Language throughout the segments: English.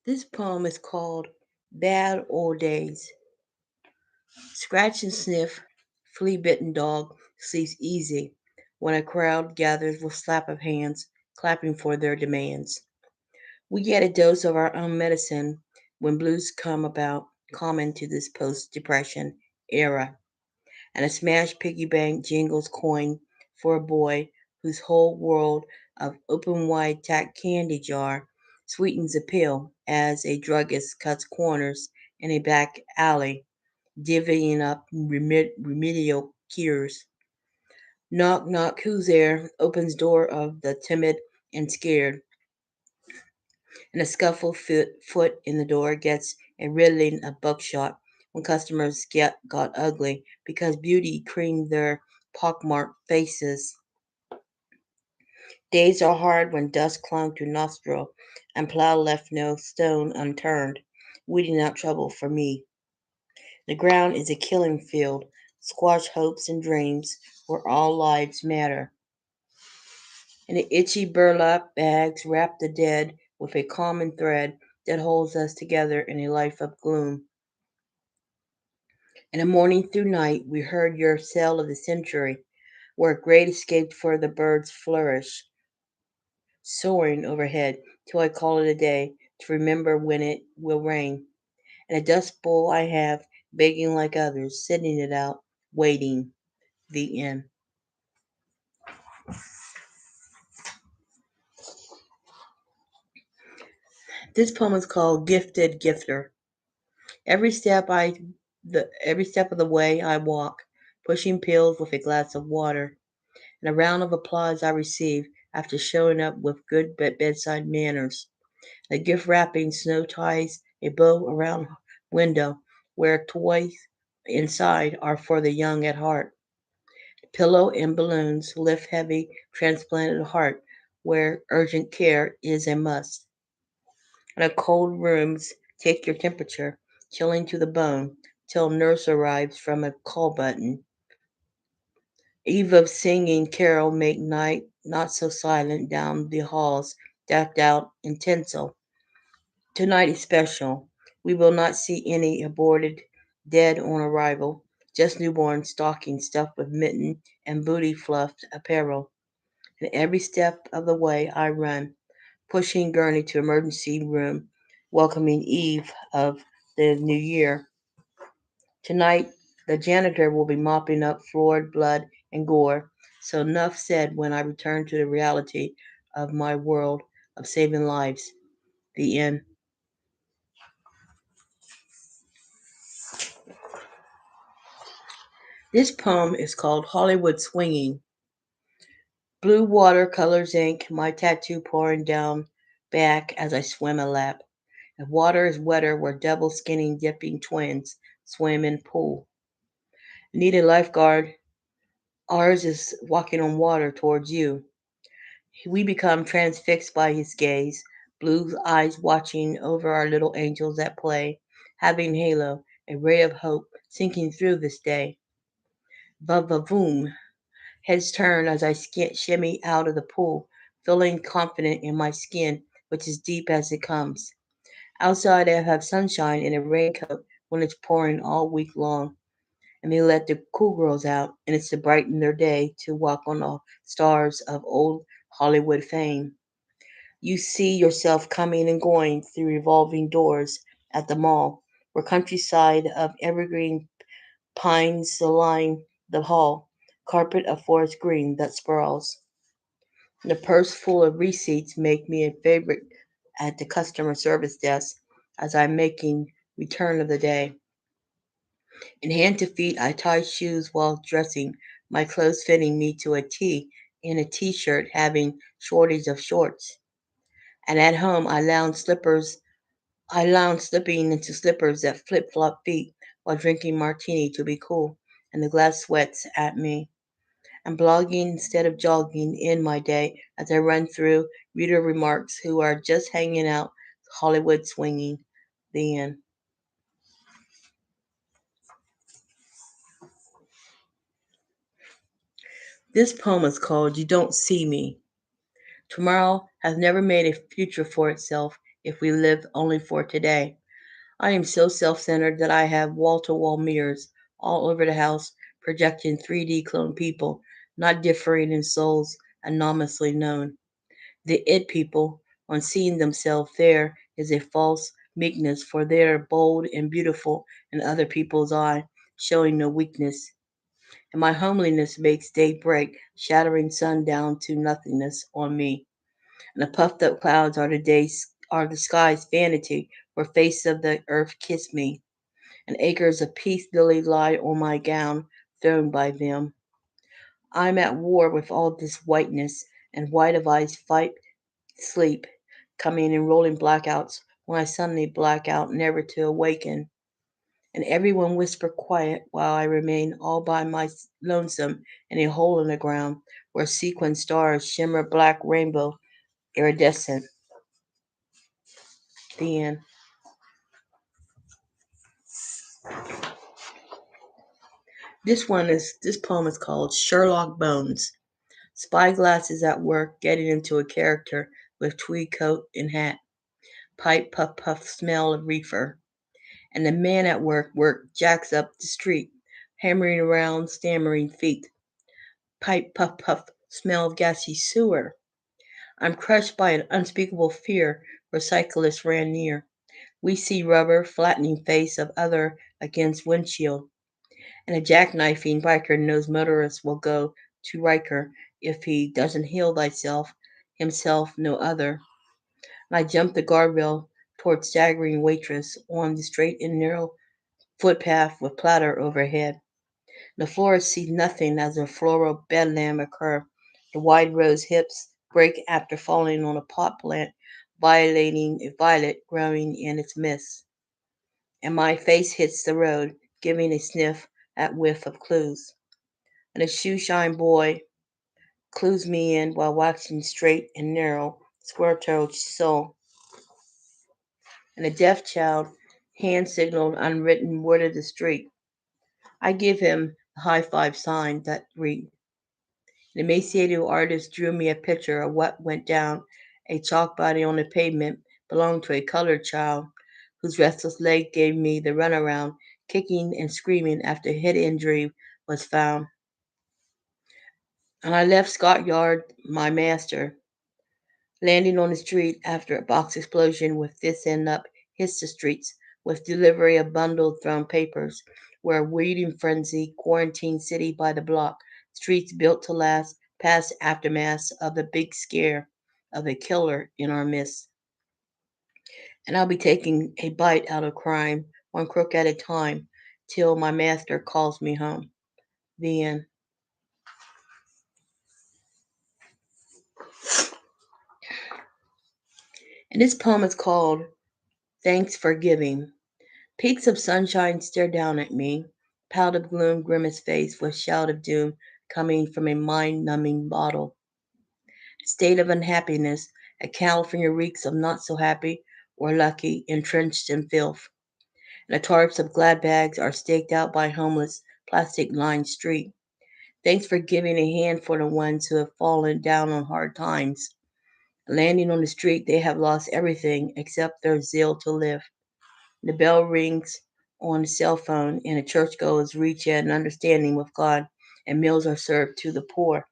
This poem is called Bad Old Days. Scratch and sniff, flea bitten dog sleeps easy when a crowd gathers with slap of hands, clapping for their demands. We get a dose of our own medicine when blues come about, common to this post depression era, and a smashed piggy bank jingles coin for a boy whose whole world of open wide tack candy jar sweetens a pill as a druggist cuts corners in a back alley, divvying up remedial cures. Knock, knock, who's there? Opens door of the timid and scared, and a scuffled foot in the door gets a riddling of buckshot when customers got ugly because beauty creamed their pockmarked faces. Days are hard when dust clung to nostril and plow left no stone unturned, weeding out trouble for me. The ground is a killing field, squash hopes and dreams where all lives matter. And the itchy burlap bags wrap the dead with a common thread that holds us together in a life of gloom. In the morning through night, we heard your tale of the century, where great escape for the birds flourish, soaring overhead, till I call it a day to remember when it will rain. And a dust bowl I have, begging like others, sitting it out, waiting. The end. This poem is called Gifted Gifter. Every step I every step of the way I walk, pushing pills with a glass of water, and a round of applause I receive after showing up with good bedside manners. A gift wrapping snow ties a bow around window where toys inside are for the young at heart. Pillow and balloons lift heavy transplanted heart where urgent care is a must. And a cold rooms take your temperature, chilling to the bone, till nurse arrives from a call button. Eve of singing carol make night not so silent down the halls, decked out in tinsel. Tonight is special. We will not see any aborted dead on arrival, just newborn stockings stuffed with mitten and booty fluffed apparel. And every step of the way I run, pushing Gurney to emergency room, welcoming Eve of the new year. Tonight, the janitor will be mopping up floored blood and gore. So enough said when I return to the reality of my world of saving lives. The end. This poem is called Hollywood Swinging. Blue watercolors ink, my tattoo pouring down back as I swim a lap. The water is wetter where double skinning dipping twins swim in pool. Need a lifeguard. Ours is walking on water towards you. We become transfixed by his gaze, blue eyes watching over our little angels at play, having halo, a ray of hope sinking through this day. Va-va-voom. Heads turn as I shimmy out of the pool, feeling confident in my skin, which is deep as it comes. Outside, I have sunshine in a raincoat when it's pouring all week long, and they let the cool girls out, and it's to brighten their day to walk on the stars of old Hollywood fame. You see yourself coming and going through revolving doors at the mall, where countryside of evergreen pines line the hall, carpet of forest green that sprawls. The purse full of receipts make me a favorite at the customer service desk as I'm making return of the day. In hand to feet, I tie shoes while dressing, my clothes fitting me to a T in a T-shirt having shortage of shorts. And at home, I lounge slipping into slippers that flip-flop feet while drinking martini to be cool, and the glass sweats at me. I'm blogging instead of jogging in my day as I run through reader remarks who are just hanging out, Hollywood swinging. The end. This poem is called You Don't See Me. Tomorrow has never made a future for itself, if we live only for today. I am so self centered that I have wall to wall mirrors all over the house projecting 3D clone people, not differing in souls, anonymously known. The it people, on seeing themselves there, is a false meekness, for they are bold and beautiful in other people's eye, showing no weakness. And my homeliness makes day break, shattering sundown to nothingness on me. And the puffed up clouds are the sky's vanity, where face of the earth kiss me, and acres of peace lily lie on my gown, thrown by them. I'm at war with all this whiteness, and white of eyes fight sleep, coming in rolling blackouts, when I suddenly black out, never to awaken. And everyone whisper quiet while I remain all by my lonesome in a hole in the ground, where sequin stars shimmer black rainbow iridescent. The end. This poem is called Sherlock Bones. Spyglasses at work, getting into a character with tweed coat and hat, pipe puff puff smell of reefer. And the man at work jacks up the street, hammering around stammering feet, pipe puff puff smell of gassy sewer. I'm crushed by an unspeakable fear where cyclists ran near. We see rubber flattening face of other against windshield, and a jackknifing biker knows motorists will go to Riker if he doesn't heal thyself, himself no other. And I jump the guardrail toward staggering waitress on the straight and narrow footpath with platter overhead. The florist sees nothing as a floral bedlam occur. The wide rose hips break after falling on a pot plant, violating a violet growing in its midst. And my face hits the road, giving a sniff at whiff of clues. And a shoeshine boy clues me in while waxing straight and narrow, square-toed soul. And a deaf child hand signaled unwritten word of the street. I give him the high five sign that read. The emaciated artist drew me a picture of what went down. A chalk body on the pavement belonged to a colored child, whose restless leg gave me the runaround, kicking and screaming after head injury was found. And I left Scott Yard, my master, landing on the street after a box explosion with this end up hits the streets with delivery of bundled thrown papers. We're a weeding frenzy, quarantine city by the block, streets built to last, past aftermaths of the big scare of a killer in our midst. And I'll be taking a bite out of crime, one crook at a time, till my master calls me home. The end. And this poem is called Thanks for Giving. Peaks of sunshine stare down at me. Pout of gloom grimace face with shout of doom coming from a mind-numbing bottle. State of unhappiness, a California reeks of not so happy or lucky, entrenched in filth. And the tarps of glad bags are staked out by homeless, plastic-lined street. Thanks for giving a hand for the ones who have fallen down on hard times. Landing on the street, they have lost everything except their zeal to live. The bell rings on the cell phone, and the churchgoers reach an understanding with God, and meals are served to the poor.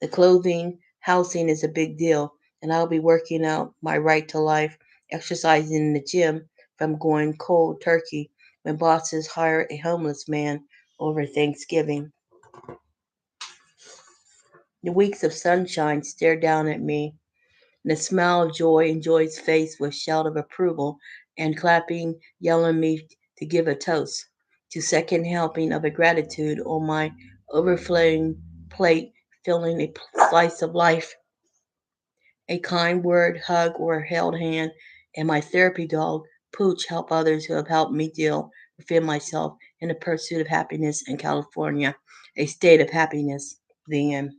The clothing, housing is a big deal, and I'll be working out my right to life, exercising in the gym from going cold turkey when bosses hire a homeless man over Thanksgiving. The weeks of sunshine stare down at me, and a smile of joy in Joy's face with shout of approval, and clapping, yelling me to give a toast to second helping of a gratitude on my overflowing plate, filling a slice of life, a kind word, hug, or held hand, and my therapy dog, Pooch, help others who have helped me deal within myself in the pursuit of happiness in California, a state of happiness. The end.